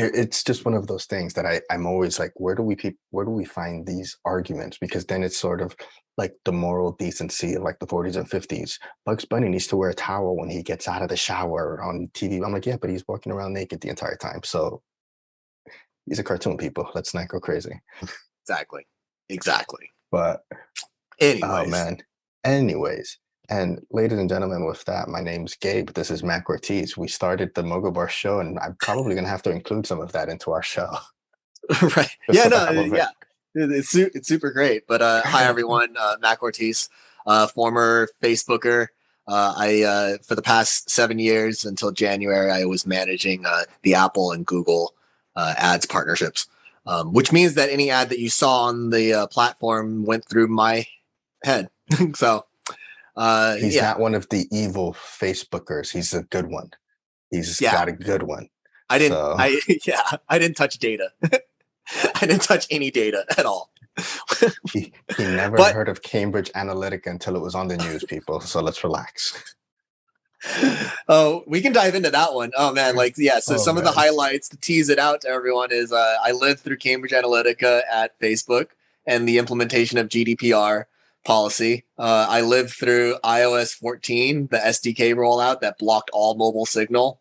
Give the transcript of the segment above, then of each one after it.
it's just one of those things that I'm always like, where do we find these arguments? Because then it's sort of like the moral decency of like the 40s and 50s. Bugs Bunny needs to wear a towel when he gets out of the shower on TV. I'm like, yeah, but he's walking around naked the entire time. So he's a cartoon, people. Let's not go crazy. Exactly. Exactly. But oh Anyways. man. Anyways, and ladies and gentlemen, with that, my name's Gabe. This is Mack Ortiz. We started the Mogo Bar show, and I'm probably gonna have to include some of that into our show. Right. Just Yeah, for the no, hell of it. yeah. It's super great. But hi everyone, Mac Ortiz, former Facebooker. I for the past 7 years until January, I was managing the Apple and Google ads partnerships, which means that any ad that you saw on the platform went through my head. So He's yeah, not one of the evil Facebookers. He's a good one. He's yeah. got a good one. I didn't. So I didn't touch data. I didn't touch any data at all. he never But heard of Cambridge Analytica until it was on the news, people. So let's relax. oh, we can dive into that one. Oh man, like yeah. So Oh some of the man. highlights to tease it out to everyone is I lived through Cambridge Analytica at Facebook and the implementation of GDPR policy. I lived through iOS 14, the SDK rollout that blocked all mobile signal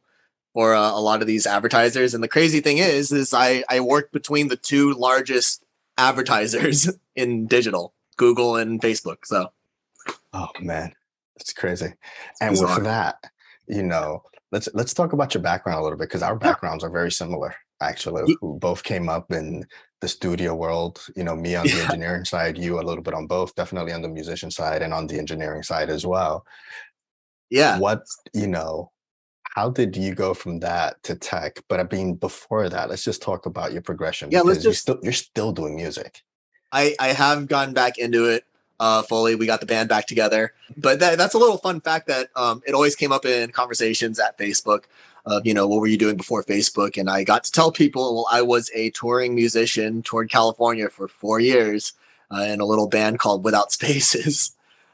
for a lot of these advertisers. And the crazy thing is I worked between the two largest advertisers in digital, Google and Facebook. So Oh man, that's crazy. it's And with bizarre. that, let's talk about your background a little bit because our Yeah. backgrounds are very similar. Actually, Y- who both came up in the studio world. Me on the Yeah. engineering side, you a little bit on both. Definitely on the musician side and on the engineering side as well. Yeah. What how did you go from that to tech? But I mean, before that, let's just talk about your progression Yeah. Let's because just you're still doing music. I have gone back into it fully. We got the band back together, but that's a little fun fact that it always came up in conversations at Facebook of what were you doing before Facebook, and I got to tell people, well, I was a touring musician, toured California for 4 years in a little band called Without Spaces.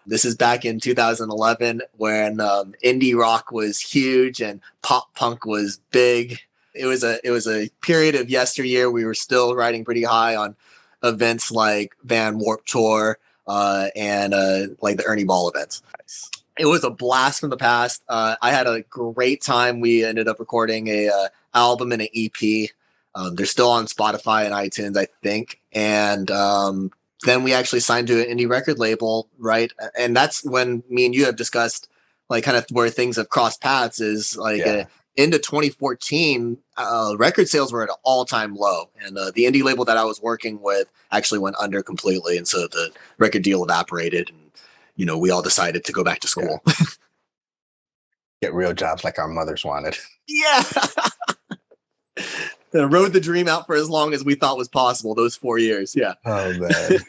This is back in 2011 when indie rock was huge and pop punk was big. It was a period of yesteryear. We were still riding pretty high on events like Van Warp Tour and like the Ernie Ball events. Nice. It was a blast from the past. I had a great time. We ended up recording a album and an EP. They're still on Spotify and iTunes, I think. And then we actually signed to an indie record label, right? And that's when me and you have discussed like kind of where things have crossed paths is like Yeah. into 2014, record sales were at an all-time low, and the indie label that I was working with actually went under completely, and so the record deal evaporated, and we all decided to go back to school. Yeah. Get real jobs like our mothers wanted. Yeah. Rode the dream out for as long as we thought was possible. Those 4 years, yeah. Oh man.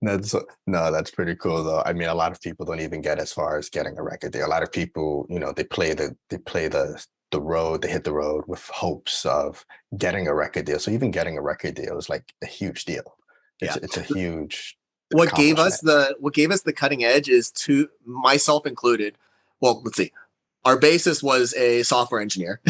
That's pretty cool though. I mean, a lot of people don't even get as far as getting a record deal. A lot of people, they play the road, they hit the road with hopes of getting a record deal. So even getting a record deal is like a huge deal. Yeah. It's a huge What gave us accomplishment. the cutting edge is to myself included. Well, let's see. Our bassist was a software engineer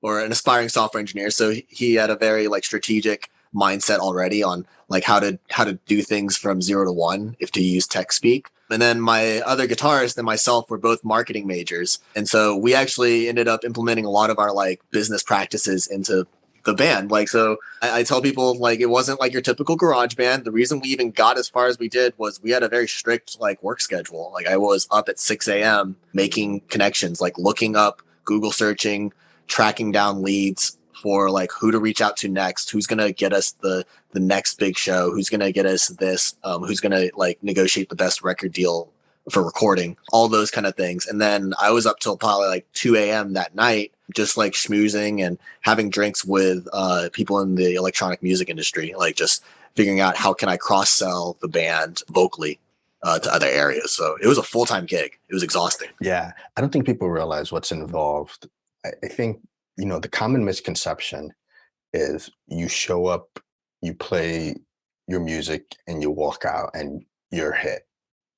or an aspiring software engineer, so he had a very like strategic mindset already on like how to do things from 0 to 1 if to use tech speak. And then my other guitarist and myself were both marketing majors, and so we actually ended up implementing a lot of our like business practices into the band. Like, so I tell people like it wasn't like your typical garage band. The reason we even got as far as we did was we had a very strict like work schedule. Like I was up at 6 a.m. making connections, like looking up, Google searching, tracking down leads for like who to reach out to next, who's gonna get us the next big show, who's gonna get us this, who's gonna like negotiate the best record deal for recording, all those kind of things. And then I was up till probably like 2 a.m. that night, just like schmoozing and having drinks with people in the electronic music industry, like just figuring out how can I cross sell the band vocally to other areas. So it was a full-time gig. It was exhausting. Yeah. I don't think people realize what's involved. I think, the common misconception is you show up, you play your music and you walk out and you're hit.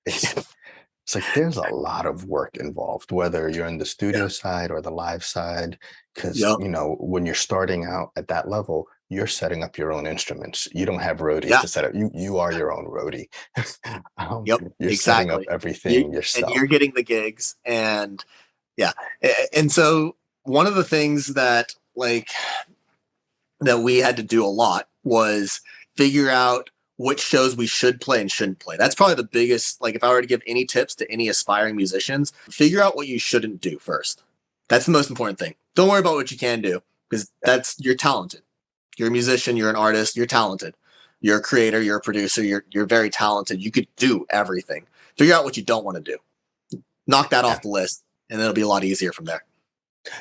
It's It's like there's a lot of work involved, whether you're in the Yeah. studio side or the live side, because Yep. when you're starting out at that level, you're setting up your own instruments. You don't have roadies Yeah. to set up. You are your own roadie. Yep. You're setting up Exactly. You everything and yourself. you're getting the gigs, and yeah, and so one of the things that that we had to do a lot was figure out which shows we should play and shouldn't play. That's probably the biggest, like if I were to give any tips to any aspiring musicians, figure out what you shouldn't do first. That's the most important thing. Don't worry about what you can do because you're talented. You're a musician, you're an artist, you're talented. You're a creator, you're a producer, you're very talented. You could do everything. Figure out what you don't want to do. Knock that Yeah. off the list and it'll be a lot easier from there.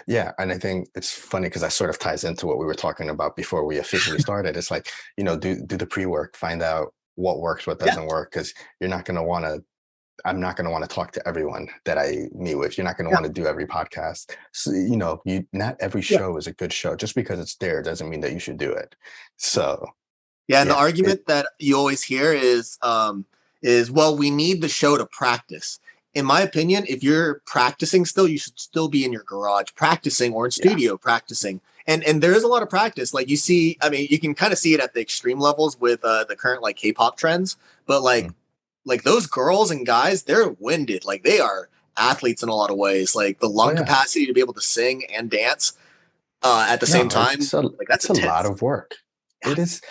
Yeah, and I think it's funny because that sort of ties into what we were talking about before we officially started. It's like, do the pre-work, find out what works, what Yeah. doesn't work, because you're not going to want to. I'm not going to want to talk to everyone that I meet with. You're not going to Yeah. want to do every podcast. So, you not every Yeah. show is a good show. Just because it's there doesn't mean that you should do it. So Yeah, and the yeah, argument that you always hear is well, we need the show to practice. In my opinion, if you're practicing still, you should still be in your garage practicing or in yeah, studio practicing. And there is a lot of practice. Like you see, I mean, you can kind of see it at the extreme levels with the current like K-pop trends, but mm, like those girls and guys, they're winded. Like they are athletes in a lot of ways. Like the oh lung yeah, capacity to be able to sing and dance at the same no, time, like that's it's a lot intense. of work. Yeah. It is.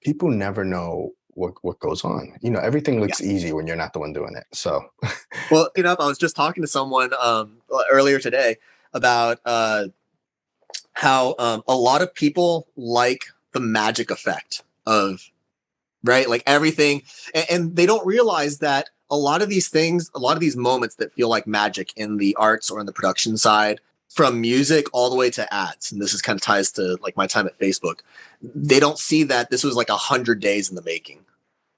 People never know what goes on. Everything Yeah. looks easy when you're not the one doing it. So Well, I was just talking to someone earlier today about how a lot of people like the magic effect of right, like everything, and they don't realize that a lot of these things, a lot of these moments that feel like magic in the arts or in the production side, from music all the way to ads, and this is kind of ties to like my time at Facebook. They don't see that this was like 100 days in the making,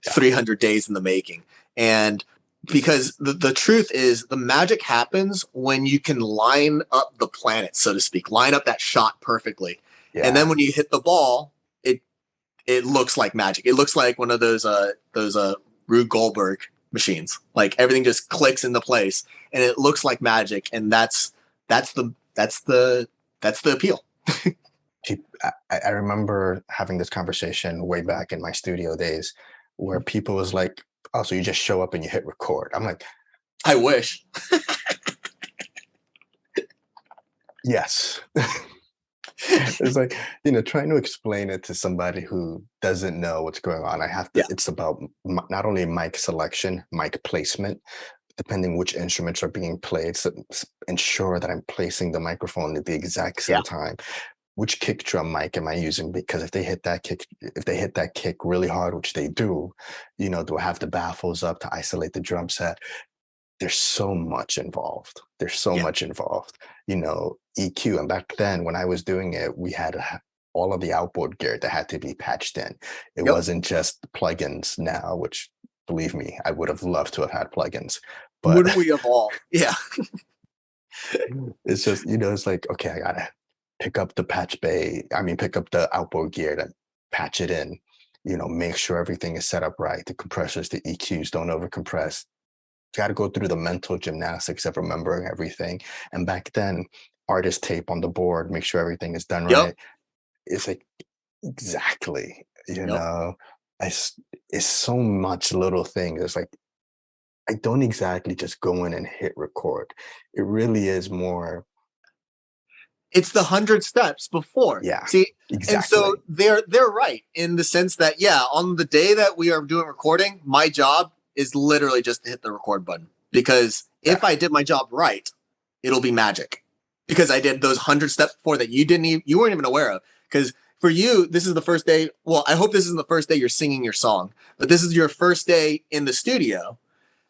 yeah, 300 days in the making. And because the truth is the magic happens when you can line up the planet, so to speak, line up that shot perfectly. And then yeah. when you hit the ball, it looks like magic. It looks like one of those Rube Goldberg machines. Like everything just clicks into place and it looks like magic. And that's the appeal. I remember having this conversation way back in my studio days where people was like, oh, so you just show up and you hit record. I'm like, I wish. yes. It's like, trying to explain it to somebody who doesn't know what's going on. I have to, Yeah. it's about not only mic selection, mic placement, depending which instruments are being played, so ensure that I'm placing the microphone at the exact Yeah. same time. Which kick drum mic am I using? Because if they hit that kick really hard, which they do I have the baffles up to isolate the drum set? There's so much involved. There's so Yeah. much involved. EQ. And back then, when I was doing it, we had all of the outboard gear that had to be patched in. It Yep. wasn't just plugins now, which believe me, I would have loved to have had plugins. But Wouldn't we have all? Yeah. it's just, it's like, okay, I gotta pick up the pick up the outboard gear to patch it in, make sure everything is set up right. The compressors, the EQs don't overcompress. Got to go through the mental gymnastics of remembering everything. And back then, artist tape on the board, make sure everything is done Yep. right. It's like, exactly, Yep. it's so much little things. It's like, I don't exactly just go in and hit record. It really is more, It's the 100 steps before. yeah, See, and so exactly. they're right in the sense that yeah, on the day that we are doing recording, my job is literally just to hit the record button because Yeah, if I did my job right, it'll be magic because I did those 100 steps before that you weren't even aware of. Because for you, this is the first day. Well, I hope this isn't the first day you're singing your song, but this is your first day in the studio.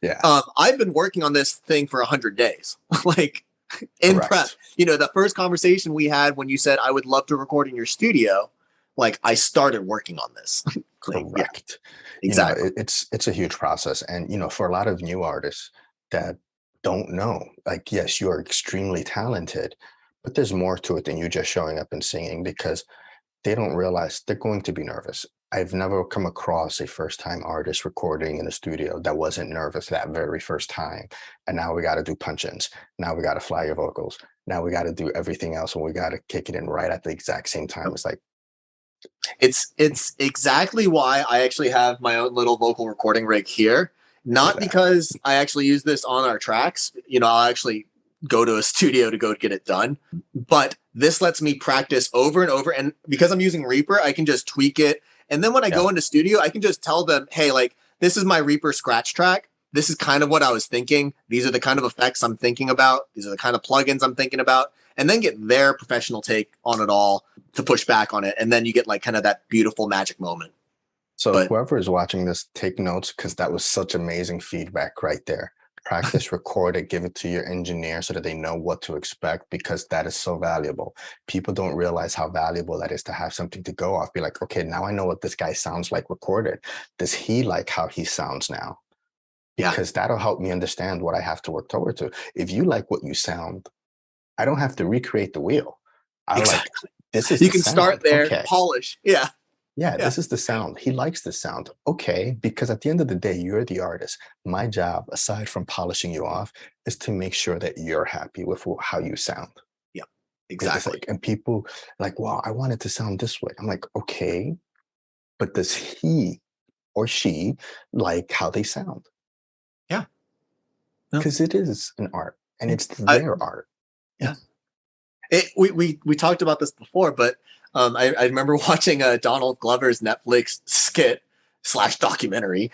yeah, I've been working on this thing for 100 days, like in prep. correct, The first conversation we had when you said I would love to record in your studio, like I started working on this. Like, yeah, correct. exactly. It's a huge process. And, for a lot of new artists that don't know, like, yes, you are extremely talented, but there's more to it than you just showing up and singing because they don't realize they're going to be nervous. I've never come across a first time artist recording in a studio that wasn't nervous that very first time. And now we got to do punch ins. Now we got to fly your vocals. Now we got to do everything else and we got to kick it in right at the exact same time. It's like, It's exactly why I actually have my own little vocal recording rig here. see Not that. because I actually use this on our tracks. I'll actually go to a studio to go get it done. But this lets me practice over and over. And because I'm using Reaper, I can just tweak it. And then when I Yeah. go into studio, I can just tell them, hey, like, this is my Reaper scratch track. This is kind of what I was thinking. These are the kind of effects I'm thinking about. These are the kind of plugins I'm thinking about. And then get their professional take on it all to push back on it. And then you get like kind of that beautiful magic moment. So But whoever is watching this, take notes because that was such amazing feedback right there. Practice, record it, give it to your engineer so that they know what to expect because that is so valuable. People don't realize how valuable that is to have something to go off. Be like, okay, now I know what this guy sounds like recorded. Does he like how he sounds now? yeah, Because that'll help me understand what I have to work toward to. If you like what you sound, I don't have to recreate the wheel. I like, exactly. this is You the can start sound. there, Okay. polish. Yeah. Yeah, Yeah. this is the sound. He likes the sound. Okay, because at the end of the day, you're the artist. My job, aside from polishing you off, is to make sure that you're happy with how you sound. Yeah. It's Exactly. like, and people like, wow, I want it to sound this way. I'm like, okay, but does he or she like how they sound? Yeah. No. Because it is an art and Yeah. it's I, their art. yeah. We talked about this before, but I remember watching Donald Glover's Netflix skit slash documentary,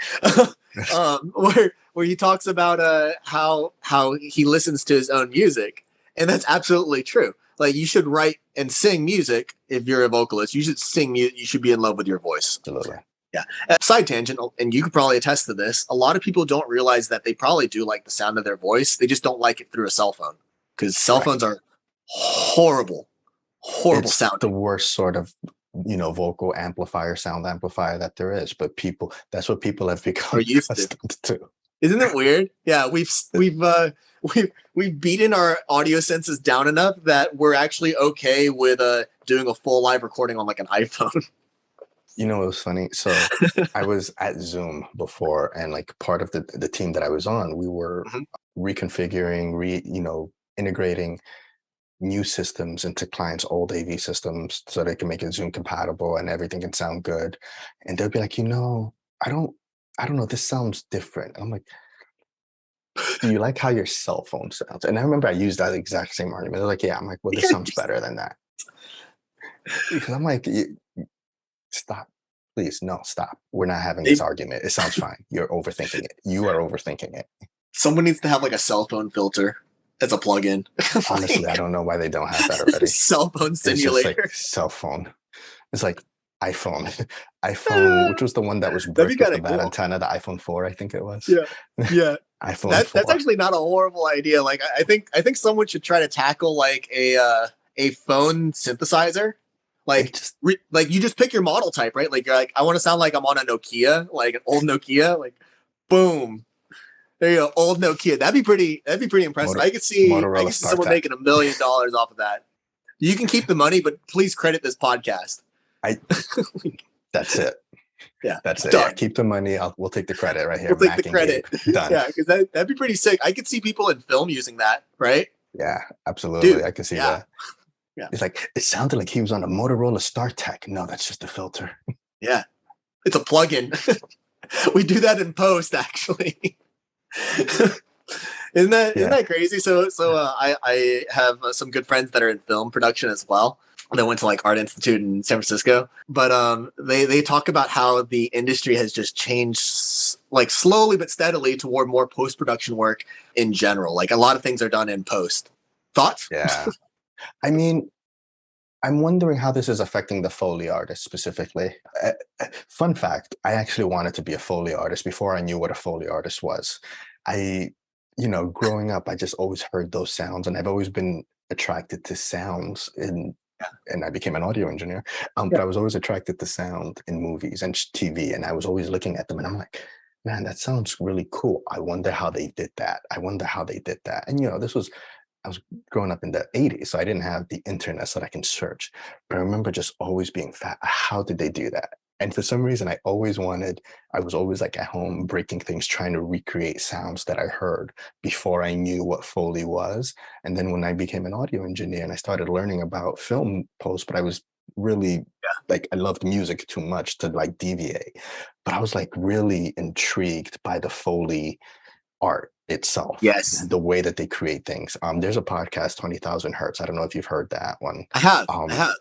where he talks about how he listens to his own music, and that's absolutely true. Like you should write and sing music if you're a vocalist. You should sing. You should be in love with your voice. Absolutely. Yeah. Side tangent, and you could probably attest to this. A lot of people don't realize that they probably do like the sound of their voice. They just don't like it through a cell phone because cell phones Correct. are horrible It's the sounding. worst sort of vocal amplifier, sound amplifier that there is. But people, that's what people have Or become used to. accustomed to. Isn't it weird? Yeah, we've beaten our audio senses down enough that we're actually okay with doing a full live recording on like an iPhone. You know, it was funny. So I was at Zoom before, and like part of the team that I was on, we were Mhm. reconfiguring, integrating new systems into clients' old AV systems so they can make it Zoom compatible and everything can sound good. And they'll be like, I don't, I don't know, this sounds different. I'm like, do you like how your cell phone sounds? And I remember I used that exact same argument. They're like, yeah. I'm like, well, this sounds better than that. Because I'm like, stop. Please, no, stop. We're not having this They- argument. It sounds fine. You're overthinking it. You are overthinking it. Someone needs to have like a cell phone filter as a plugin. Honestly, I Like, don't know why they don't have that already. cell phone It's just like simulator. cell phone. It's like iPhone. iPhone, which was the one that was That'd be brick with kind the of bad cool. antenna, the iPhone 4, I think it was. Yeah, yeah. iPhone That's 4. actually not a horrible idea. Like I think someone should try to tackle like a phone synthesizer. It Like just like you just pick your model type, right? Like you're like I want to sound like I'm on a Nokia, like an old Nokia. Like boom, there you go, old Nokia. That'd be pretty impressive. I Motorola could see someone StarTech. making $1 million off of that. You can keep the money, but please credit this podcast. I that's it. Yeah, That's it. Yeah, done. keep the money. We'll take the credit right here. We'll take the Mac and Gabe. credit. Done. Yeah, because that'd be pretty sick. I could see people in film using that, right? Yeah, absolutely. Dude, I can see yeah, that. yeah, It's like it sounded like he was on a Motorola StarTech. No, that's just a filter. yeah. It's a plugin. We do that in post, actually. Isn't Yeah. that crazy? I have some good friends that are in film production as well. They went to like Art Institute in San Francisco, but they talk about how the industry has just changed like slowly but steadily toward more post production work in general. Like a lot of things are done in post. Thoughts? Yeah. I mean, I'm wondering how this is affecting the Foley artist specifically. Fun fact, I actually wanted to be a Foley artist before I knew what a Foley artist was. I, growing up, I just always heard those sounds and I've always been attracted to sounds and I became an audio engineer. But Yeah. I was always attracted to sound in movies and TV and I was always looking at them and I'm like, man, that sounds really cool. I wonder how they did that. I wonder how they did that. And I was growing up in the 80s, so I didn't have the internet so that I can search. But I remember just always being fat. How did they do that? And for some reason, I was always like at home breaking things, trying to recreate sounds that I heard before I knew what Foley was. And then when I became an audio engineer and I started learning about film post, but I was really like, I loved music too much to like deviate. But I was like really intrigued by the Foley art itself, Yes, the way that they create things. There's a podcast, 20,000 Hertz. I don't know if you've heard that one. I have. I Um, have.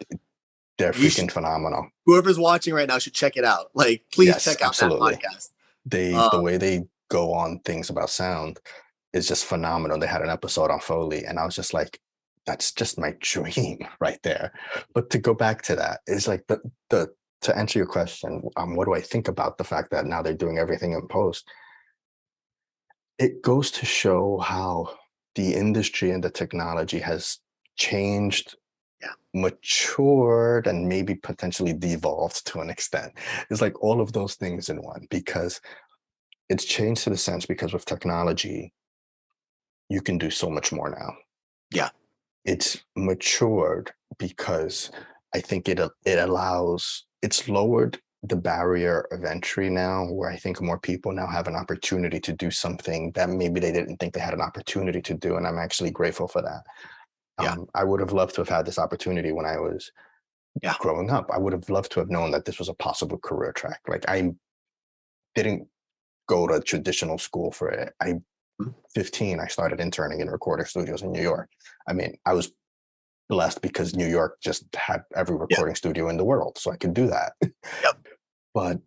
they're You should. freaking phenomenal. Whoever's watching right now should check it out. Like, please Yes, check out that absolutely. podcast. The Um, way they go on things about sound is just phenomenal. They had an episode on Foley, and I was just like, that's just my dream right there. But to go back to that, it's like the to answer your question, what do I think about the fact that now they're doing everything in post? It goes to show how the industry and the technology has changed, yeah, matured, and maybe potentially devolved to an extent. It's like all of those things in one, because it's changed to the sense because with technology, you can do so much more now. yeah, It's matured because I think it allows, it's lowered the barrier of entry now, where I think more people now have an opportunity to do something that maybe they didn't think they had an opportunity to do, and I'm actually grateful for that. yeah, I would have loved to have had this opportunity when I was yeah, growing up. I would have loved to have known that this was a possible career track. Like, I didn't go to traditional school for it. I mm, 15, I started interning in recording studios in New York. I mean, I was blessed because New York just had every yeah, recording studio in the world, so I could do that. yep, But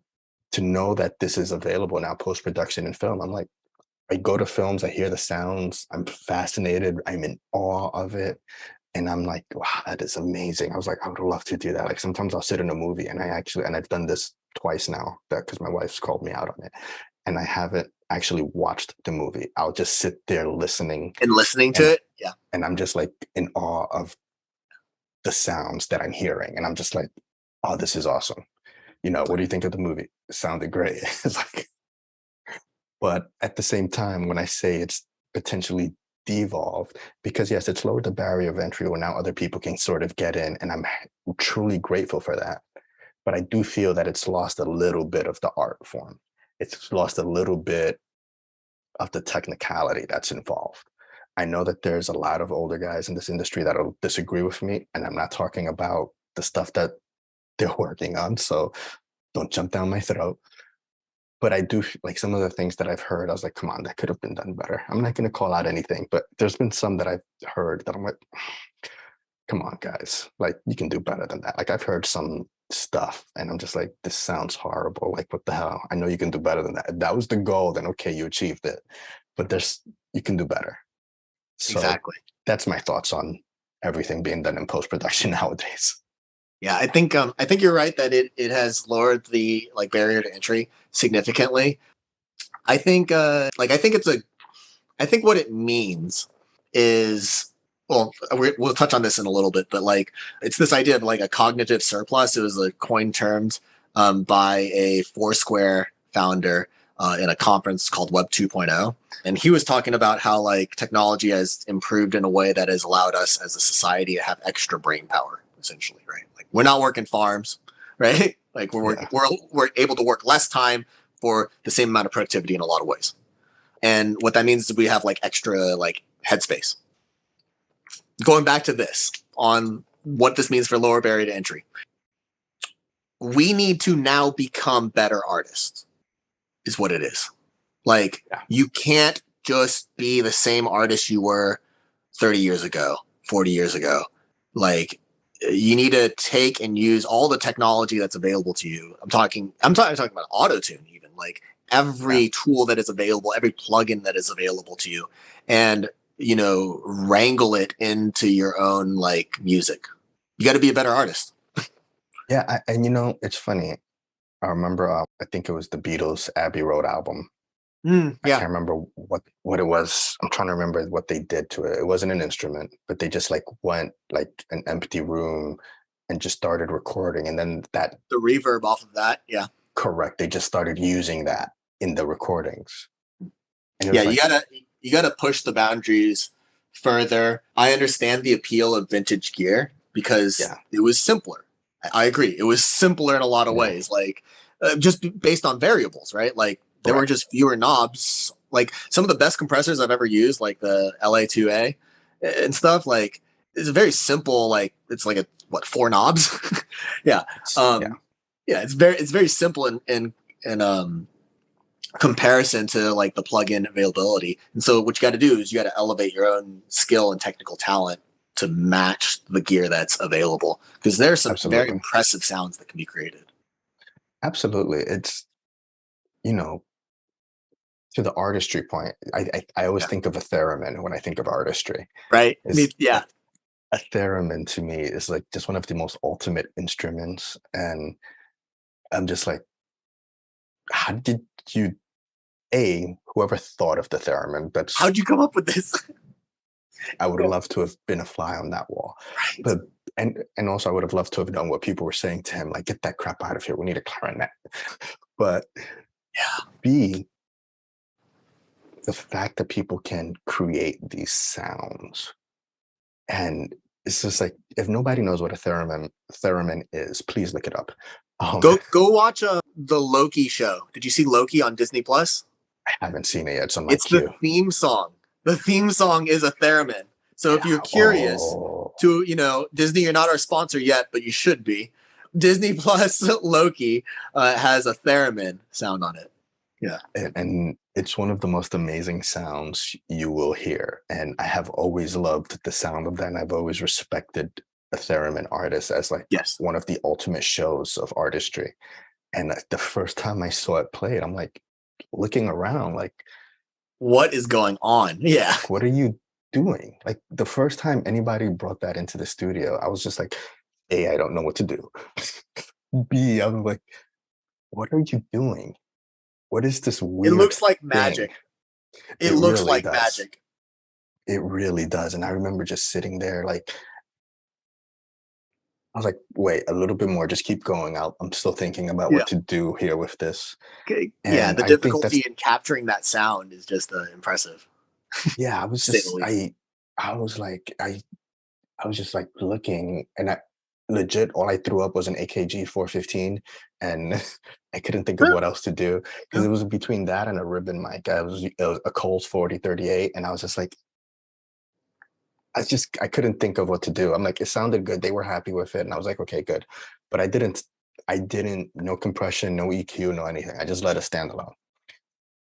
to know that this is available now, post production and film, I'm like, I go to films, I hear the sounds, I'm fascinated, I'm in awe of it. And I'm like, wow, that is amazing. I was like, I would love to do that. Like sometimes I'll sit in a movie and I've done this twice now, that because my wife's called me out on it. And I haven't actually watched the movie. I'll just sit there listening, and listening to and it, yeah, I'm just like in awe of the sounds that I'm hearing. And I'm just like, oh, this is awesome. What do you think of the movie? It sounded great. It's like, but at the same time, when I say it's potentially devolved, because yes, it's lowered the barrier of entry where now other people can sort of get in, and I'm truly grateful for that. But I do feel that it's lost a little bit of the art form. It's lost a little bit of the technicality that's involved. I know that there's a lot of older guys in this industry that'll disagree with me, and I'm not talking about the stuff that they're working on. So don't jump down my throat. But I do like some of the things that I've heard. I was like, come on, that could have been done better. I'm not going to call out anything, but there's been some that I've heard that I'm like, come on, guys, like you can do better than that. Like I've heard some stuff and I'm just like, this sounds horrible. Like, what the hell? I know you can do better than that. If that was the goal, then okay, you achieved it. But you can do better. So exactly. that's my thoughts on everything being done in post production nowadays. Yeah, I think you're right that it has lowered the like barrier to entry significantly. I think I think I think what it means is, well, we'll touch on this in a little bit, but like it's this idea of like a cognitive surplus. It was a coin termed by a Foursquare founder in a conference called Web 2.0. And he was talking about how like technology has improved in a way that has allowed us as a society to have extra brain power, essentially, right? Like we're not working farms, right? Like Yeah. we're able to work less time for the same amount of productivity in a lot of ways. And what that means is we have like extra like headspace. Going back to this on what this means for lower barrier to entry. We need to now become better artists, is what it is. Like Yeah. you can't just be the same artist you were 30 years ago, 40 years ago. Like you need to take and use all the technology that's available to you. I'm talking about autotune even, like Yeah. every tool that is available, every plugin that is available to you, and wrangle it into your own like music. You got to be a better artist. Yeah. And it's funny. I remember, I think it was the Beatles' Abbey Road album. I Yeah, can't remember what it was. I'm trying to remember what they did to it. It wasn't an instrument, but they just like went like an empty room and just started recording. And then that the reverb off of that. Yeah, correct, they just started using that in the recordings. And it yeah. was like, You gotta push the boundaries further. I understand the appeal of vintage gear because yeah, it was simpler. I agree. It was simpler in a lot of Yeah, ways, like just based on variables, right? Like there were correct. just fewer knobs. Like some of the best compressors I've ever used, like the LA2A and stuff, like it's a very simple, like it's like a what, four knobs? Yeah. Yeah, Um yeah, it's very simple in comparison to like the plugin availability. And so what you got to do is you got to elevate your own skill and technical talent to match the gear that's available, because there's some very absolutely. impressive sounds that can be created. Absolutely. It's, you know, to the artistry point, I always Yeah. think of a theremin when I think of artistry. Right. It's Yeah. like a theremin to me is like just one of the most ultimate instruments. And I'm just like, how did you, whoever thought of the theremin, that's, How'd you come up with this? I would Yeah. love to have been a fly on that wall. Right. But, and also I would have loved to have done what people were saying to him, like, get that crap out of here. We need a clarinet. But Yeah. B, the fact that people can create these sounds. And it's just like, if nobody knows what a theremin is, please look it up. Go watch the Loki show. Did you see Loki on Disney Plus? I haven't seen it yet, so my It's the cue. theme song. The theme song is a theremin. So if you're curious Oh, to, Disney, you're not our sponsor yet, but you should be. Disney Plus Loki has a theremin sound on it. Yeah. and it's one of the most amazing sounds you will hear. And I have always loved the sound of that. And I've always respected a theremin artist as like Yes. one of the ultimate shows of artistry. And like, the first time I saw it played, I'm like looking around, What is going on? Yeah. like, what are you doing? Like the first time anybody brought that into the studio, I was just like, A, I don't know what to do. B, I was like, what are you doing? What is this It weird looks like thing? magic. It It looks really like does. magic. It really does. And I remember just sitting there, like, I was like, wait, a little bit more, just keep going. I'm still thinking about Yeah. what to do here with this. Okay. Yeah. And The I think that's, difficulty in capturing that sound is just impressive, yeah, to say the least. I was like, I was just like looking, and I legit all I threw up was an AKG 415, and I couldn't think of Yeah. what else to do because Yeah. it was between that and a ribbon mic. It was a Coles 4038, and I was just like, I couldn't think of what to do. I'm like, it sounded good. They were happy with it, and I was like, okay, good. But I didn't, no compression, no EQ, no anything. I just let it stand alone.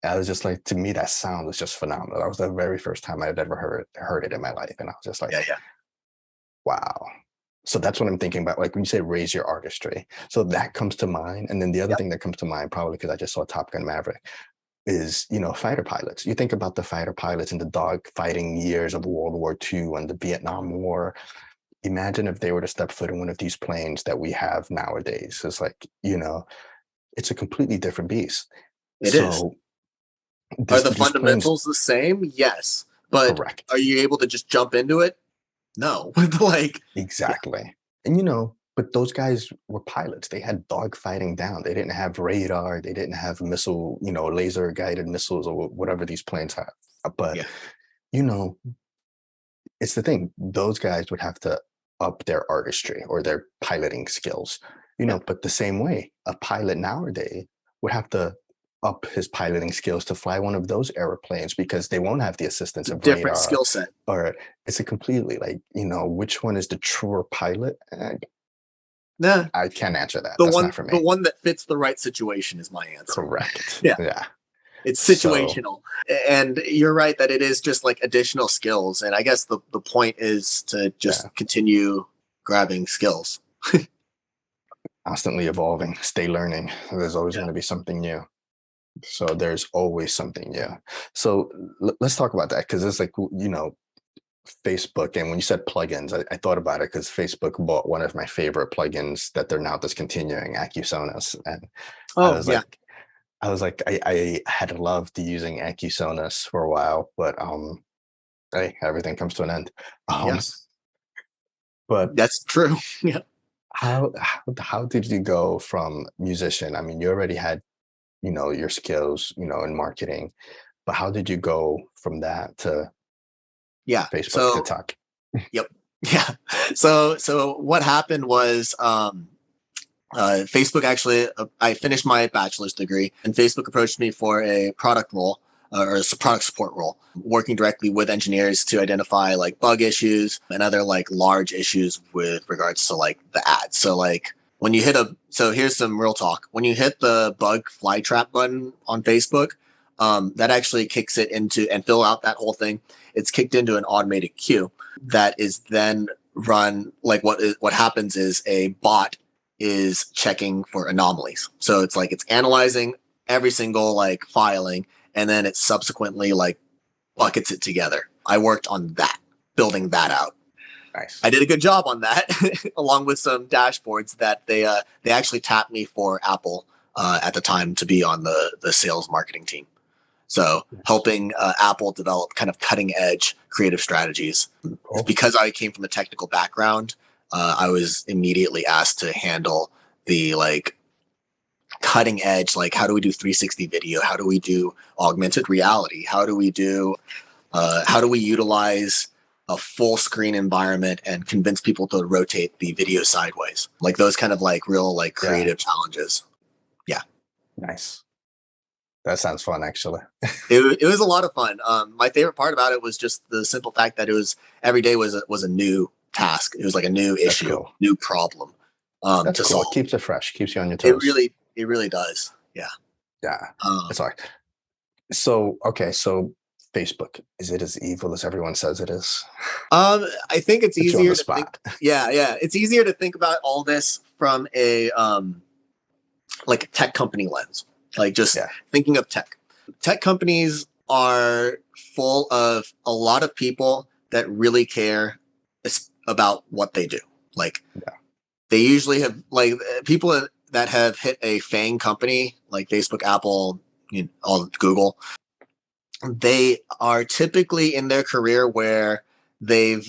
I was just like, to me, that sound was just phenomenal. That was the very first time I had ever heard it in my life, and I was just like, Yeah. Yeah. wow. So that's what I'm thinking about. Like when you say raise your artistry. So that comes to mind. And then the other Yep. thing that comes to mind, probably because I just saw Top Gun Maverick, is, fighter pilots. You think about the fighter pilots in the dog fighting years of World War II and the Vietnam War. Imagine if they were to step foot in one of these planes that we have nowadays. It's like, it's a completely different beast. It is. So Are the these planes, fundamentals the same? Yes. But are correct. you able to just jump into it? No. Like, yeah, Exactly. And but those guys were pilots. They had dogfighting down. They didn't have radar. They didn't have laser guided missiles or whatever these planes have. But yeah, you know, it's the thing. Those guys would have to up their artistry or their piloting skills. yeah. But the same way, a pilot nowadays would have to up his piloting skills to fly one of those airplanes because they won't have the assistance It's a of different radar, skill set. or it's a completely like, which one is the truer pilot? Nah. I can't answer that. The That's one not for the me. one that fits the right situation is my answer. Correct. Yeah. Yeah. It's So situational. And you're right that it is just like additional skills. And I guess the point is to just yeah, continue grabbing skills. constantly evolving, stay learning. There's always Yeah. going to be something new. So there's always something new. So let's talk about that because it's like, Facebook. And when you said plugins, I thought about it because Facebook bought one of my favorite plugins that they're now discontinuing, AccuSonus. And I Oh was yeah. like, I had loved using AccuSonus for a while, but hey, everything comes to an end. Um, Yeah. but That's true. Yeah. how did you go from musician? I mean, you already had, your skills, in marketing, but how did you go from that to Yeah. Facebook, So TikTok? yep. Yeah. So what happened was Facebook actually, I finished my bachelor's degree, and Facebook approached me for a product role or a product support role, working directly with engineers to identify like bug issues and other like large issues with regards to like the ads. So like when you hit so here's some real talk. When you hit the bug fly trap button on Facebook, that actually kicks it into and fill out that whole thing. It's kicked into an automated queue that is then run like what happens is a bot is checking for anomalies. So it's like it's analyzing every single like filing and then it subsequently like buckets it together. I worked on that, building that out. Nice. I did a good job on that, along with some dashboards that they actually tapped me for Apple at the time to be on the sales marketing team. So helping Apple develop kind of cutting edge creative strategies. Cool. Because I came from a technical background, I was immediately asked to handle the like cutting edge, like how do we do 360 video? How do we do augmented reality? How do we utilize a full screen environment and convince people to rotate the video sideways? Like those kind of like real like creative challenges. Yeah. Nice. That sounds fun, actually. It was a lot of fun. My favorite part about it was just the simple fact that it was every day was a new task. It was like a new issue, cool. New problem. That's to cool. solve. It keeps it fresh, keeps you on your toes. It really does. Yeah. Yeah. It's like so. Okay, so Facebook, is it as evil as everyone says it is? I think it's easier to think. Yeah. It's easier to think about all this from a like a tech company lens. Like just thinking of tech. Tech companies are full of a lot of people that really care about what they do. Like they usually have like people that have hit a FANG company like Facebook, Apple, all Google. They are typically in their career where they're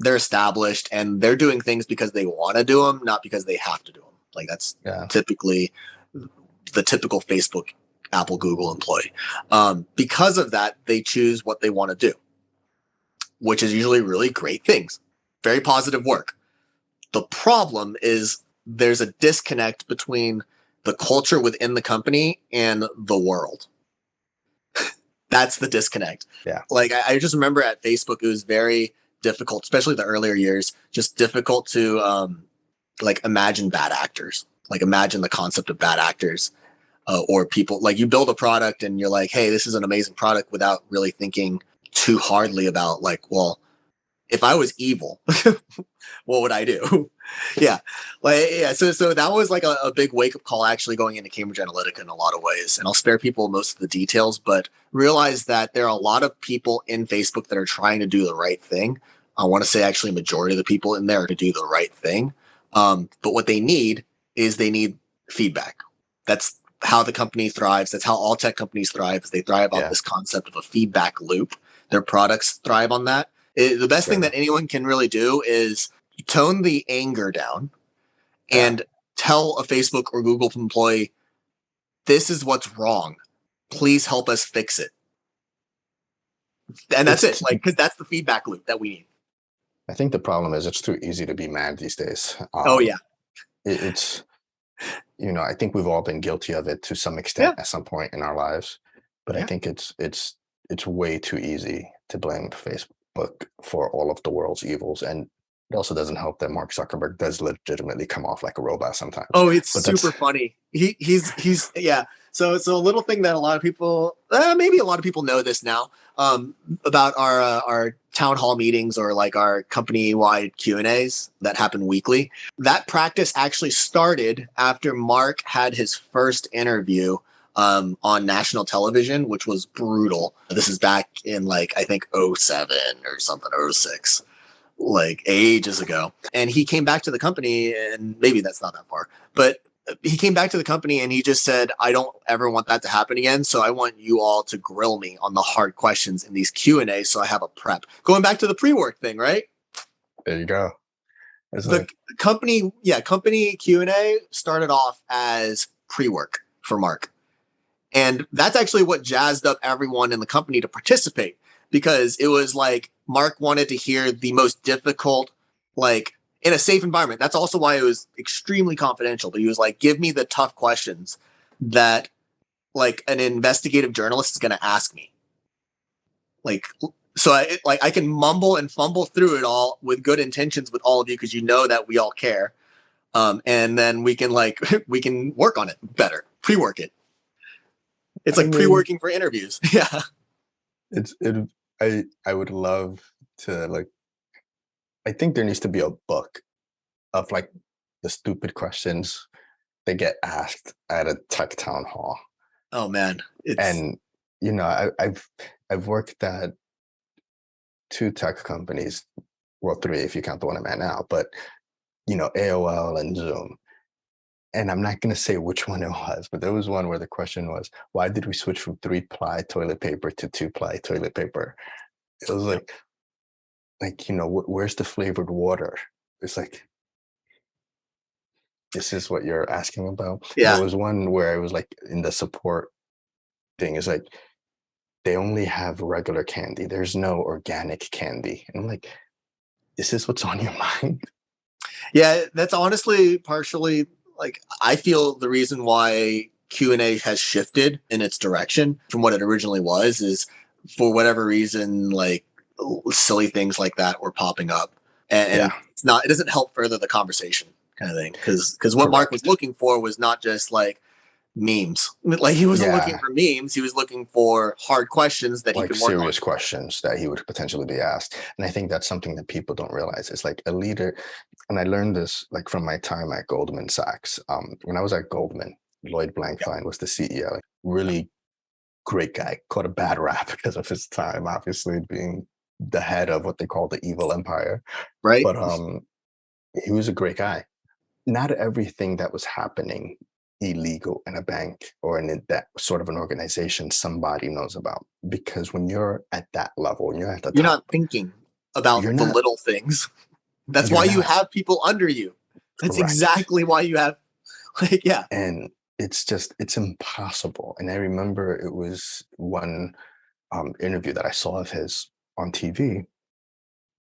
established and they're doing things because they want to do them, not because they have to do them. Like that's typically the typical Facebook, Apple, Google employee. Because of that, they choose what they want to do, which is usually really great things, very positive work. The problem is there's a disconnect between the culture within the company and the world. That's the disconnect. Yeah. Like I just remember at Facebook, it was very difficult, especially the earlier years, just difficult to like imagine bad actors, like imagine the concept of bad actors. Or people like you build a product and you're like, hey, this is an amazing product without really thinking too hardly about like, well, if I was evil, what would I do? So that was like a big wake up call actually going into Cambridge Analytica in a lot of ways. And I'll spare people most of the details, but realize that there are a lot of people in Facebook that are trying to do the right thing. I want to say actually majority of the people in there are to do the right thing. But what they need is they need feedback. That's how the company thrives. That's how all tech companies thrive. They thrive on this concept of a feedback loop. Their products thrive on that. The best thing that anyone can really do is tone the anger down and tell a Facebook or Google employee, this is what's wrong. Please help us fix it. And that's it. Like, because that's the feedback loop that we need. I think the problem is it's too easy to be mad these days. It's I think we've all been guilty of it to some extent at some point in our lives, but I think it's way too easy to blame Facebook for all of the world's evils, and it also doesn't help that Mark Zuckerberg does legitimately come off like a robot sometimes. Oh, it's super funny. He's So a little thing that a lot of people, maybe a lot of people know this now, about our town hall meetings or like our company-wide Q&As that happen weekly. That practice actually started after Mark had his first interview on national television, which was brutal. This is back in like, I think 07 or something, 06, like ages ago. And he came back to the company, and maybe that's not that far, but he came back to the company and he just said, I don't ever want that to happen again. So I want you all to grill me on the hard questions in these Q&A. So I have a prep. Going back to the pre-work thing, right? There you go. Company Q&A started off as pre-work for Mark. And that's actually what jazzed up everyone in the company to participate, because it was like Mark wanted to hear the most difficult, like in a safe environment. That's also why it was extremely confidential. But he was like, give me the tough questions that like an investigative journalist is going to ask me. Like, so I can mumble and fumble through it all with good intentions with all of you because you know that we all care. And then we can like we can work on it better, pre-work it. It's I like mean, pre-working for interviews. Yeah. it's it. I would love to like. I think there needs to be a book of like the stupid questions they get asked at a tech town hall. Oh man, it's And I've worked at two tech companies, well, three if you count the one I'm at now, but AOL and Zoom. And I'm not going to say which one it was, but there was one where the question was, why did we switch from 3-ply toilet paper to 2-ply toilet paper? It was where's the flavored water? It's like, this is what you're asking about. And there yeah. was one where it was like in the support thing, is like, they only have regular candy. There's no organic candy. And I'm like, is this what's on your mind? Yeah, that's honestly partially like I feel the reason why Q&A has shifted in its direction from what it originally was is for whatever reason like silly things like that were popping up and Yeah, it doesn't help further the conversation kind of thing because what Mark was correct. looking for was not just like memes. Like he wasn't looking Yeah, for memes, he was looking for hard questions that he like could work on. serious questions that he would potentially be asked. And I think that's something that people don't realize. It's like a leader, and I learned this like from my time at Goldman Sachs. When I was at Goldman, Lloyd Yeah. Blankfein was the CEO. Really great guy, caught a bad rap because of his time, obviously being the head of what they call the evil empire. Right? But he was a great guy. Not everything that was happening illegal in a bank or in that sort of an organization somebody knows about, because when you're at that level and you're at the You're top, not thinking you're about the not little things. That's you're why you not have people under you. That's correct. exactly why you have, like, yeah, And it's impossible. And I remember it was one interview that I saw of his on TV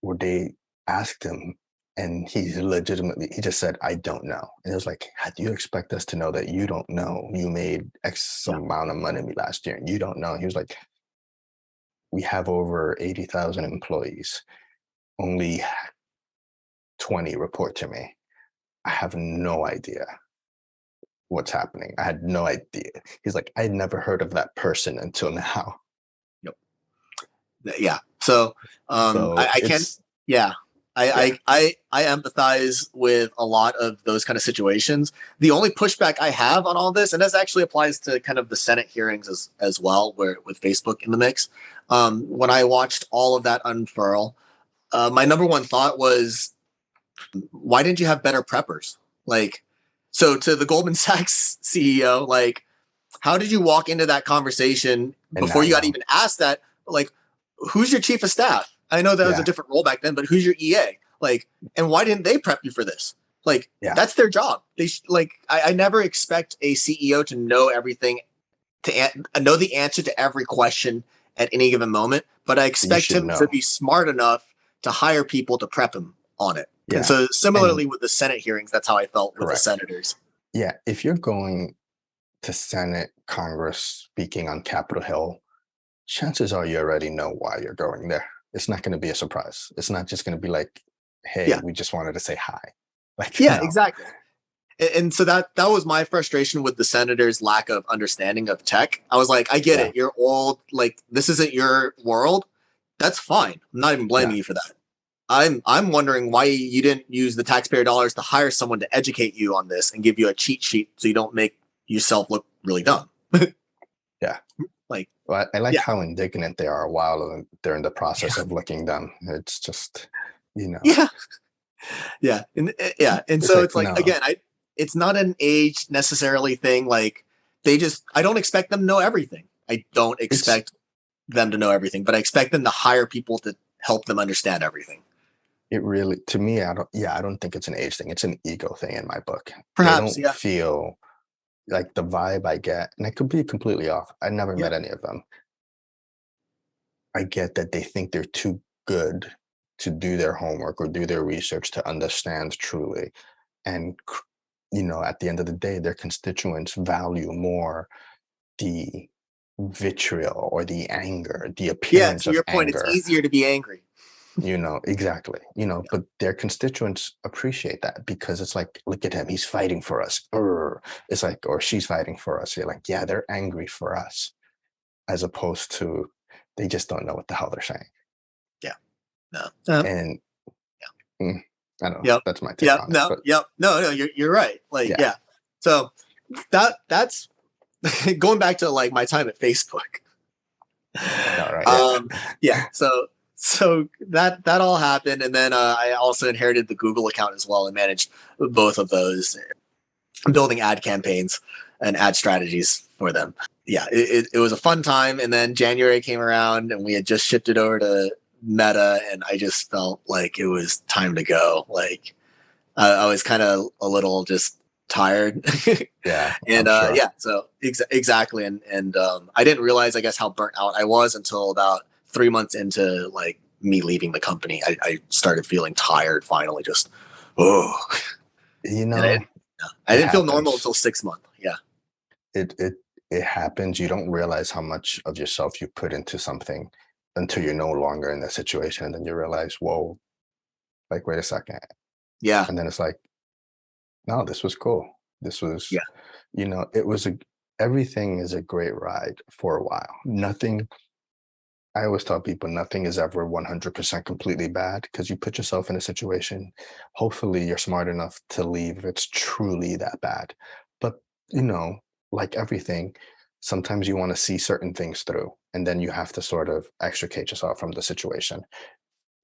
where they asked him, and he just said, I don't know. And it was like, how do you expect us to know that you don't know? You made X yeah, amount of money last year and you don't know. He was like, we have over 80,000 employees. Only 20 report to me. I have no idea what's happening. I had no idea. He's like, I'd never heard of that person until now. yep, yeah. So, So I can, yeah, yeah, I empathize with a lot of those kind of situations. The only pushback I have on all this, and this actually applies to kind of the Senate hearings as well, where with Facebook in the mix. When I watched all of that unfurl, my number one thought was, why didn't you have better preppers? Like, so to the Goldman Sachs CEO, like, how did you walk into that conversation and before not you got know. even asked that? Like, who's your chief of staff? I know that was a Yeah, different role back then, but who's your EA? Like, and why didn't they prep you for this? Like, yeah. that's their job. I never expect a CEO to know everything, know the answer to every question at any given moment, but I You expect should him to know. be smart enough to hire people to prep him on it. And Yeah. so, And similarly with the Senate hearings, that's how I felt with the correct. senators. Yeah. If you're going to Senate, Congress, speaking on Capitol Hill, chances are you already know why you're going there. It's not going to be a surprise. It's not just going to be like, hey, Yeah, we just wanted to say hi. Like, yeah, no. exactly. And so that was my frustration with the senators' lack of understanding of tech. I was like, I get Yeah. it. You're old. Like this isn't your world. That's fine. I'm not even Yeah. blaming you for that. I'm wondering why you didn't use the taxpayer dollars to hire someone to educate you on this and give you a cheat sheet so you don't make yourself look really dumb. Yeah. Like, But I like yeah, how indignant they are while they're in the process yeah, of looking dumb. It's just, you know, yeah, yeah, and yeah. And it's so like, it's like no, again, it's not an age necessarily thing. Like I don't expect them to know everything. I don't it's, expect them to know everything, but I expect them to hire people to help them understand everything. it really, to me, I don't think it's an age thing. It's an ego thing in my book. They Perhaps, don't yeah, feel like the vibe I get, and I could be completely off. I never yeah, met any of them. I get that they think they're too good to do their homework or do their research to understand truly. And, at the end of the day, their constituents value more the vitriol or the anger, the Yeah, appearance to of your point, it's anger. easier to be angry. Exactly. But their constituents appreciate that because it's like, look at him, he's fighting for us. It's like, or she's fighting for us. You're like, yeah, they're angry for us, as opposed to they just don't know what the hell they're saying. Yeah. No. And mm, I don't know. Yep. That's my take Yep. on it. No. But Yep. No. You're right. Like, yeah, yeah. So that's going back to like my time at Facebook. all right. Yeah. um, yeah. So that all happened, and then I also inherited the Google account as well and managed both of those, building ad campaigns and ad strategies for them. Yeah, it was a fun time. And then January came around, and we had just shifted over to Meta, and I just felt like it was time to go. Like I was kind of a little just tired. Yeah, And I'm sure. yeah, so exactly. And I didn't realize, I guess, how burnt out I was until about 3 months into like me leaving the company. I started feeling tired finally, just oh. You And know, I it didn't feel normal happens. until 6 months. Yeah. It happens. You don't realize how much of yourself you put into something until you're no longer in that situation. And then you realize, whoa, like, wait a second. Yeah. And then it's like, no, this was cool. This was, Yeah. it was everything is a great ride for a while. Nothing, I always tell people nothing is ever 100% completely bad because you put yourself in a situation. Hopefully, you're smart enough to leave if it's truly that bad. But, you know, like everything, sometimes you want to see certain things through, and then you have to sort of extricate yourself from the situation.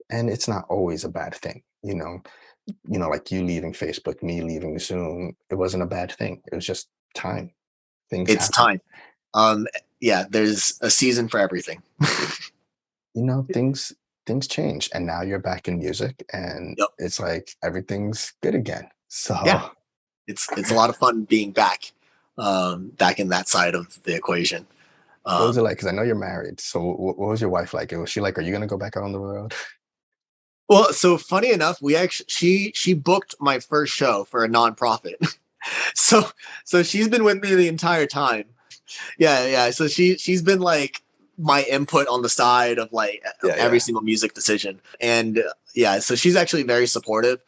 And it's not always a bad thing, like you leaving Facebook, me leaving Zoom. It wasn't a bad thing. It was just time. Things It's happen. time. Yeah, there's a season for everything. Things change, and now you're back in music, and Yep. it's like everything's good again. So Yeah. It's a lot of fun being back, back in that side of the equation. what was it Um, like? Because I know you're married. So what was your wife like? Was she like, "Are you gonna go back out on the road?" well, so funny enough, we actually she booked my first show for a nonprofit. so so she's been with me the entire time. Yeah, yeah. So she's been like my input on the side of like of Yeah, every yeah, single music decision. And yeah, so she's actually very supportive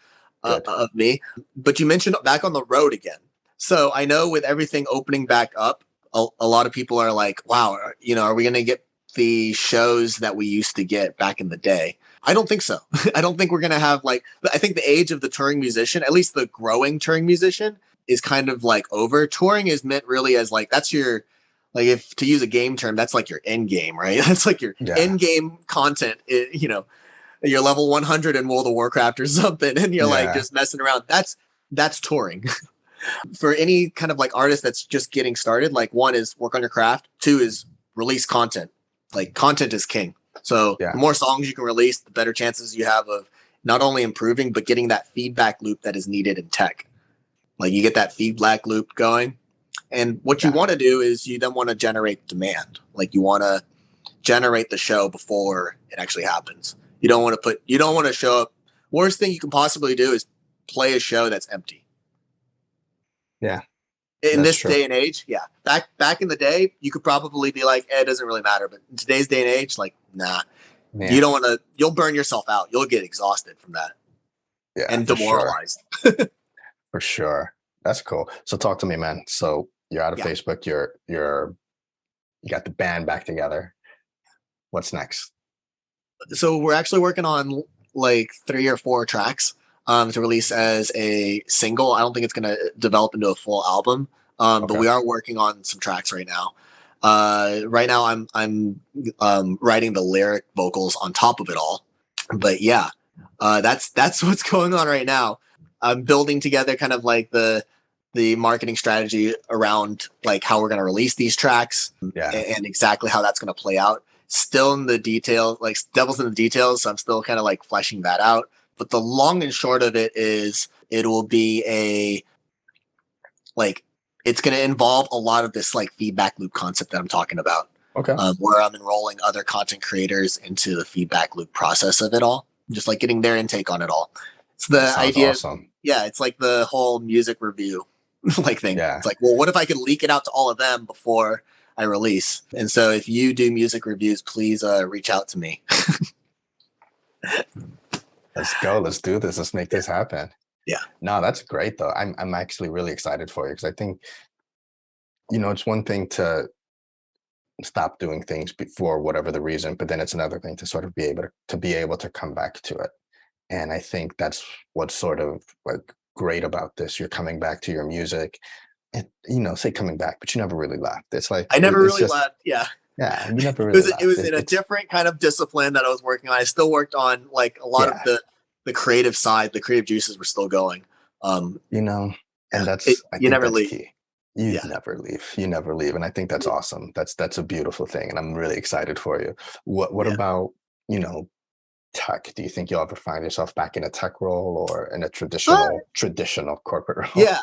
good. of me. But you mentioned back on the road again. So I know with everything opening back up, a lot of people are like, "Wow, are we going to get the shows that we used to get back in the day?" I don't think so. I don't think we're going to have like. I think the age of the touring musician, at least the growing touring musician, is kind of like over. Touring is meant really as like that's your, like, if to use a game term, that's like your end game, right? That's like your Yeah, end game content. You're level 100 in World of Warcraft or something, and you're like yeah, just messing around. That's touring. For any kind of like artist that's just getting started, like, one is work on your craft, two is release content. Like, content is king. So the yeah, more songs you can release, the better chances you have of not only improving but getting that feedback loop that is needed in tech. Like, you get that feedback loop going, and what you yeah, want to do is you then want to generate demand. Like, you want to generate the show before it actually happens. You don't want to show up. Worst thing you can possibly do is play a show that's empty. yeah. In That's this true. day and age, yeah. Back in the day, you could probably be like, it doesn't really matter. But in today's day and age, like, nah. You Yeah, don't want to. You'll burn yourself out. You'll get exhausted from that yeah, and for sure, demoralized. for sure. That's cool. So talk to me, man. So you're out of Yeah. Facebook. You got the band back together. What's next? So we're actually working on like 3 or 4 tracks to release as a single. I don't think it's going to develop into a full album, but Okay. we are working on some tracks right now. Right now, I'm writing the lyric vocals on top of it all. But yeah, that's what's going on right now. I'm building together kind of like the marketing strategy around like how we're going to release these tracks Yeah. and exactly how that's going to play out. Still in the details, like devil's in the details. So I'm still kind of like fleshing that out. But the long and short of it is it will be like it's going to involve a lot of this like feedback loop concept that I'm talking about, Okay. where I'm enrolling other content creators into the feedback loop process of it all. just like getting their intake on it all. It's That the sounds idea. awesome. Yeah, it's like the whole music review like thing. Yeah. It's like, well, what if I could leak it out to all of them before I release? And so if you do music reviews, please reach out to me. Let's go. Let's do this. Let's make this happen. Yeah. No, that's great though. I'm actually really excited for you because I think, it's one thing to stop doing things for whatever the reason, but then it's another thing to sort of be able to come back to it. And I think that's what's sort of like great about this. You're coming back to your music and, say coming back, but you never really left. It's like, I never it's really just, left. Yeah. yeah, you never It really was left. in a different kind of discipline that I was working on. I still worked on like a lot of Yeah, the creative side. The creative juices were still going. Um, you know, yeah. and I You think never that's leave. key. You Yeah. never leave. You never leave. And I think that's awesome. That's a beautiful thing. And I'm really excited for you. What Yeah. about, tech? Do you think you'll ever find yourself back in a tech role or in a Uh, traditional corporate role? yeah.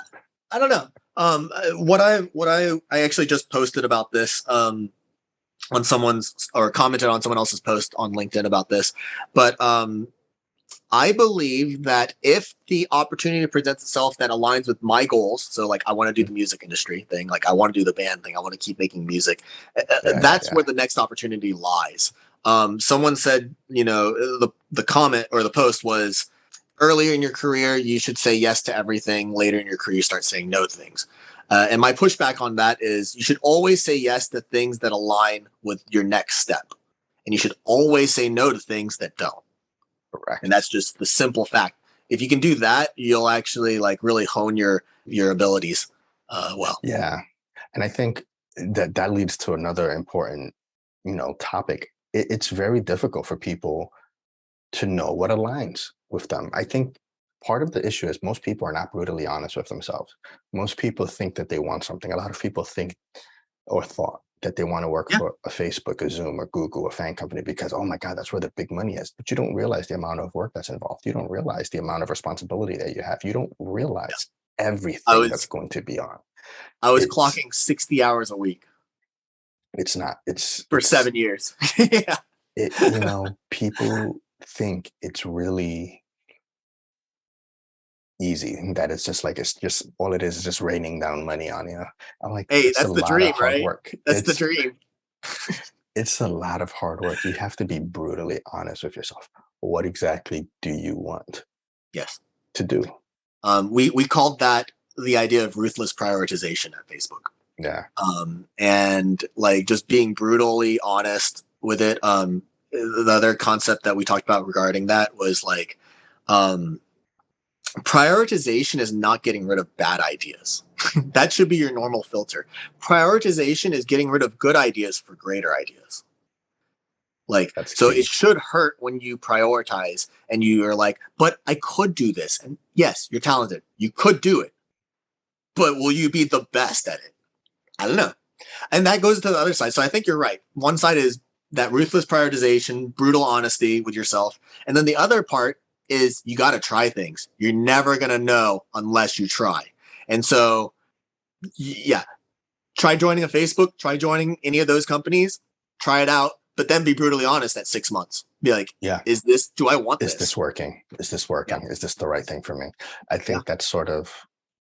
I don't know. I actually just posted about this on someone's or commented on someone else's post on LinkedIn about this, but I believe that if the opportunity presents itself that aligns with my goals, so like I want to do the music industry thing, like I want to do the band thing, I want to keep making music, Yeah, that's yeah, where the next opportunity lies. Someone said, the comment or the post was earlier in your career, you should say yes to everything. Later in your career, you start saying no to things. And my pushback on that is you should always say yes to things that align with your next step. And you should always say no to things that don't. And correct. that's just the simple fact. If you can do that, you'll actually like really hone your abilities well. Yeah. And I think that leads to another important, topic. It's very difficult for people to know what aligns with them. I think part of the issue is most people are not brutally honest with themselves. Most people think that they want something. A lot of people think or thought that they want to work Yeah. for a Facebook, a Zoom, or Google, a fan company because, oh my God, that's where the big money is. But you don't realize the amount of work that's involved. You don't realize the amount of responsibility that you have. You don't realize I everything that's was going to be on. I was It's clocking 60 hours a week it's not. for 7 years. Yeah. People think it's really easy, that it's just all it is just raining down money on you. I'm like, Hey, it's a that's the lot of dream, hard right? work. That's the dream. It's a lot of hard work. You have to be brutally honest with yourself. What exactly do you want Yes. to do? We called that the idea of ruthless prioritization at Facebook. Yeah. And like just being brutally honest with it. The other concept that we talked about regarding that was like um, prioritization is not getting rid of bad ideas. That should be your normal filter. Prioritization is getting rid of good ideas for greater ideas. Like, That's so it key. should hurt when you prioritize and you are like, but I could do this. And yes, you're talented. You could do it. But will you be the best at it? I don't know. And that goes to the other side. So I think you're right. One side is that ruthless prioritization, brutal honesty with yourself. And then the other part is you got to try things. You're never going to know unless you try. And so, yeah, try joining a Facebook, try joining any of those companies, try it out, but then be brutally honest at 6 months. Be like, Yeah. do I want Is this? this working? Is this Yeah. working? Is this the right thing for me? I Yeah. think that's sort of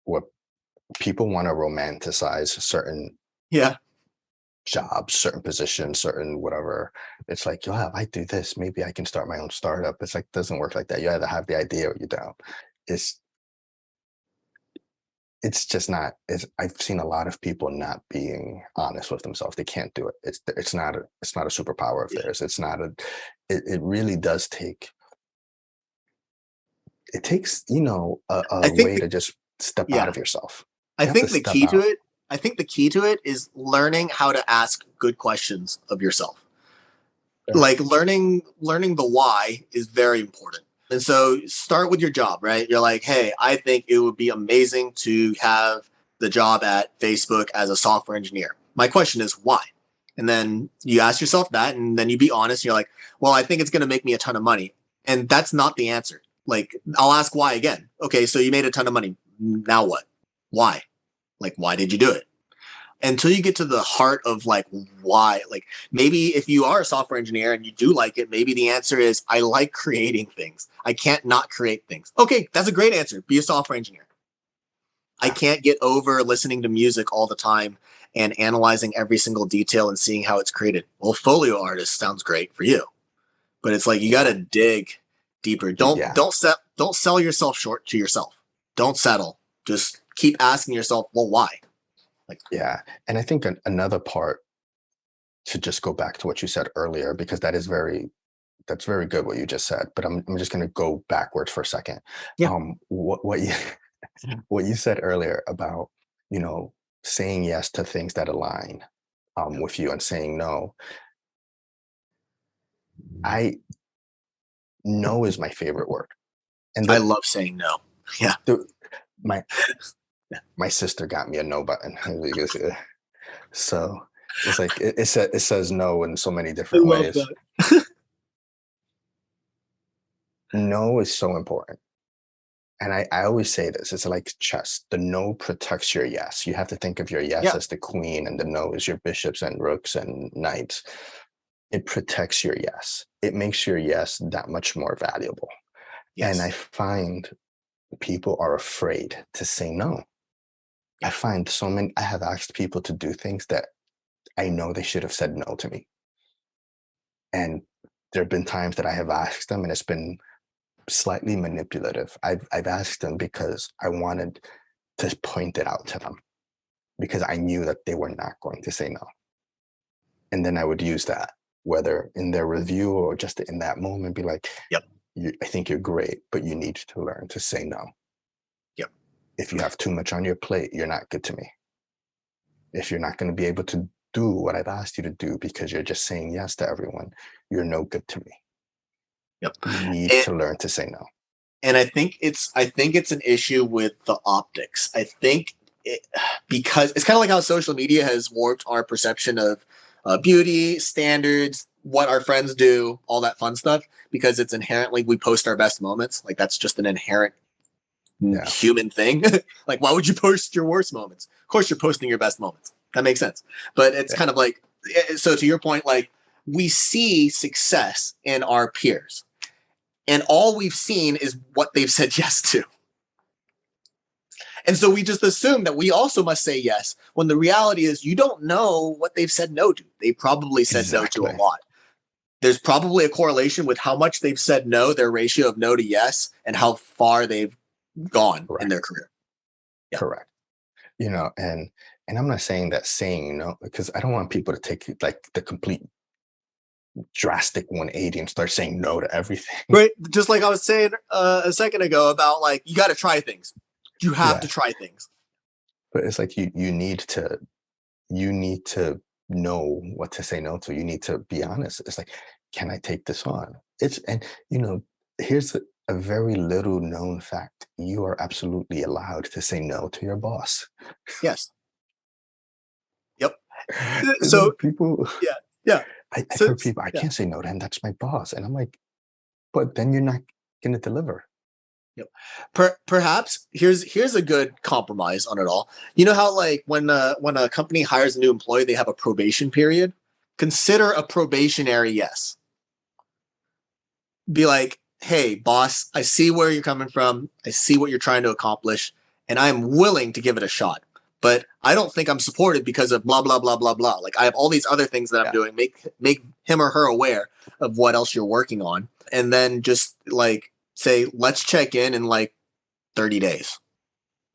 what people want to romanticize certain Yeah. jobs, certain positions, certain whatever. It's like, yeah, if I do this, maybe I can start my own startup. It's like, doesn't work like that. You either have the idea or you don't. It's it's just not. I've seen a lot of people not being honest with themselves. They can't do it. It's not a superpower of Yeah. theirs. It's not a. It really does take. It takes I a think way to just step out yeah. of yourself. I You have to think the step key to out. it, I think the key to it is learning how to ask good questions of yourself. Yeah. Like learning the why is very important. And so start with your job, right? You're like, hey, I think it would be amazing to have the job at Facebook as a software engineer. My question is why? And then you ask yourself that, and then you be honest. You're like, well, I think it's going to make me a ton of money. And that's not the answer. Like, I'll ask why again. Okay, so you made a ton of money. Now what? Why? Like, why did you do it? until you get to the heart of like why, like maybe if you are a software engineer and you do like it, maybe the answer is I like creating things. I can't not create things. Okay, that's a great answer. Be a software engineer. I can't get over listening to music all the time and analyzing every single detail and seeing how it's created. Well, folio artist sounds great for you, but it's like you got to dig deeper. Yeah. Don't sell yourself short to yourself. Don't settle. Just keep asking yourself, well, why? Like, Yeah. And I think another part, to just go back to what you said earlier, because that's very good what you just said, but I'm just going to go backwards for a second. yeah, What you what you said earlier about, you know, saying yes to things that align with you and saying no. I No is my favorite word. And I love saying no. Yeah, the my my sister got me a no button. So it's like it says no in so many I different love ways. that. No is so important. And I always say this, it's like chess. The no protects your yes. You have to think of your yes Yeah, as the queen, and the no is your bishops and rooks and knights. It protects your yes. It makes your yes that much more valuable. And I yes, find people are afraid to say no. I yeah, find I have asked people to do things that I know they should have said no to me. And there have been times that I have asked them and it's been slightly manipulative. I've asked them because I wanted to point it out to them because I knew that they were not going to say no. And then I would use that, whether in their review or just in that moment, be like, yep, I think you're great, but you need to learn to say no. yep, If you have too much on your plate, you're not good to me. If you're not going to be able to do what I've asked you to do because you're just saying yes to everyone, you're no good to me. yep. You need And to learn to say no. I think it's an issue with the optics. I think because it's kind of like how social media has warped our perception of beauty standards, what our friends do, all that fun stuff. Because it's inherently we post our best moments. Like that's just an inherent Yeah, human thing. Like why would you post your worst moments? Of course, you're posting your best moments. That makes sense. But it's yeah, kind of like so to your point, like we see success in our peers and all we've seen is what they've said yes to. And so we just assume that we also must say yes when the reality is you don't know what they've said no to. They probably said no to a exactly. lot. There's probably a correlation with how much they've said no, their ratio of no to yes, and how far they've gone in Correct. their career. Yeah. Correct. And I'm not saying that saying no, because I don't want people to take like the complete drastic 180 and start saying no to everything. Right. Just like I was saying a second ago about like, you got to try things. You have to Yeah. try things. But it's like you need to know what to say no to. You need to be honest. It's like, can I take this on? And here's a very little known fact. You are absolutely allowed to say no to your boss. Yes. Yep. It's So, like people, yeah. Yeah. I've So, heard people, I yeah. can't say no to him. That's my boss. And I'm like, but then you're not going to deliver. Yep. Perhaps here's a good compromise on it all. You know how like when a company hires a new employee, they have a probation period. Consider a probationary yes. Be like, hey, boss, I see where you're coming from. I see what you're trying to accomplish, and I'm willing to give it a shot. But I don't think I'm supported because of blah blah blah blah blah. Like I have all these other things that I'm Yeah. doing. Make him or her aware of what else you're working on, and then just like say, let's check in like 30 days,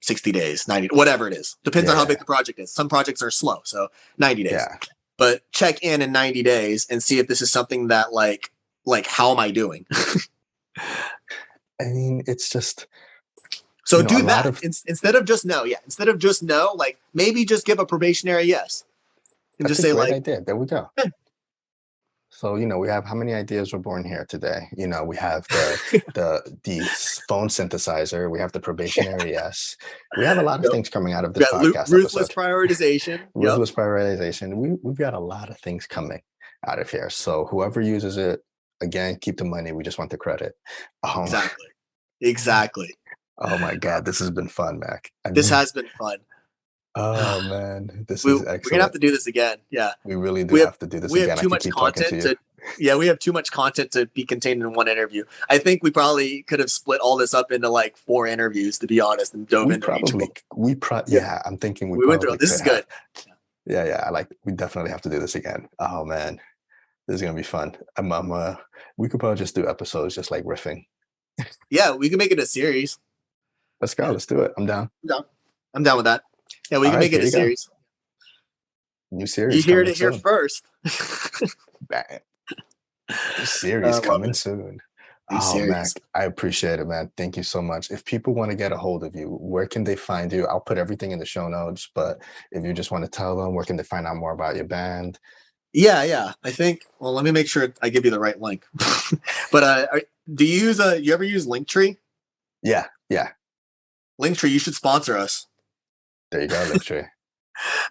60 days, 90, whatever it is. Depends on how big Yeah. the project is. Some projects are slow, so 90 days. Yeah. But check in 90 days and see if this is something that like how am I doing? I mean, it's just, So a do lot that of, instead of just no. Yeah, instead of just no, like maybe just give a probationary yes and that's just a say great like, idea. There we go. eh, So, we have how many ideas were born here today? We have the phone synthesizer, we have the probationary yes. We have a lot of yep. things coming out of We this got podcast ruthless episode. prioritization. Yep, Ruthless prioritization. We've got a lot of things coming out of here. So whoever uses it, again, keep the money. We just want the credit. Um, exactly, exactly. oh my God, this has been fun, Mac. This has been fun. Oh man, this is We're gonna have excellent. to do this again. Yeah, We really do we have have to do this we have again. I too could much keep talking to content you. to. Yeah, we have too much content to be contained in one interview. I think we probably could have split all this up into like 4 interviews, to be honest, and dove into each of them. Yeah, yeah, I'm thinking we we went through. probably This could is have. good. Yeah, yeah, we definitely have to do this again. Oh man, this is gonna be fun. We could probably just do episodes just like riffing. Yeah, we can make it a series. Let's go. Yeah, Let's do it. I'm down. I'm down. I'm down with that. Yeah, we All can right, make it here a you go. series. New You series hear coming it here soon. first. Bang. New series I love coming it. soon. New Oh, series. Mac, I appreciate it, man. Thank you so much. If people want to get a hold of you, where can they find you? I'll put everything in the show notes, but if you just want to tell them, where can they find out more about your band? Yeah, yeah. I think. Well, let me make sure I give you the right link. But do you use you ever use Linktree? Yeah, yeah. Linktree, you should sponsor us. There you go, Linktree.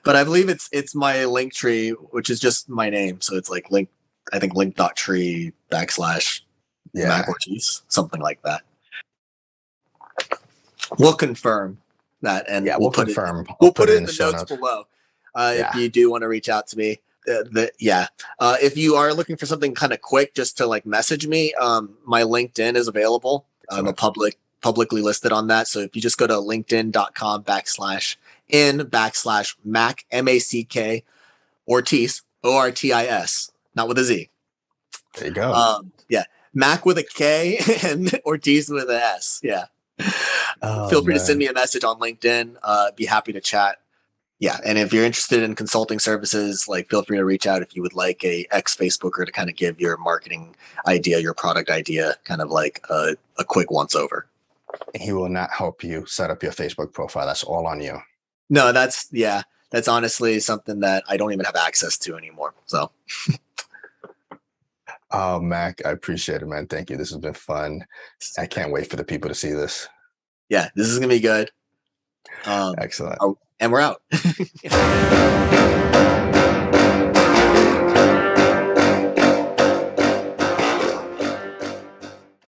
But I believe it's my Linktree, which is just my name. So it's like link. I think link.tree / Mac Yeah, Ortiz, something like that. We'll confirm that, and yeah. we'll We'll put it. confirm. I'll We'll put put it it in in the the show notes notes. below. If Yeah, you do want to reach out to me, yeah. If you are looking for something kind of quick, just to like message me, my LinkedIn is available. I'm a excellent. publicly listed on that. So if you just go to linkedin.com /in /Mac MACK Ortiz Ortis, not with a Z. There you go. Yeah, Mac with a K and Ortiz with an S. Yeah. Oh Feel free to send man. me a message on LinkedIn. Be happy to chat. Yeah, and if you're interested in consulting services, like feel free to reach out if you would like a ex Facebooker to kind of give your marketing idea, your product idea, kind of like a quick once over. He will not help you set up your Facebook profile. That's all on you. No, that's honestly something that I don't even have access to anymore. So Oh, Mac, I appreciate it, man. Thank you. This has been fun. I can't wait for the people to see this. yeah, this is gonna be good. Excellent. And we're out.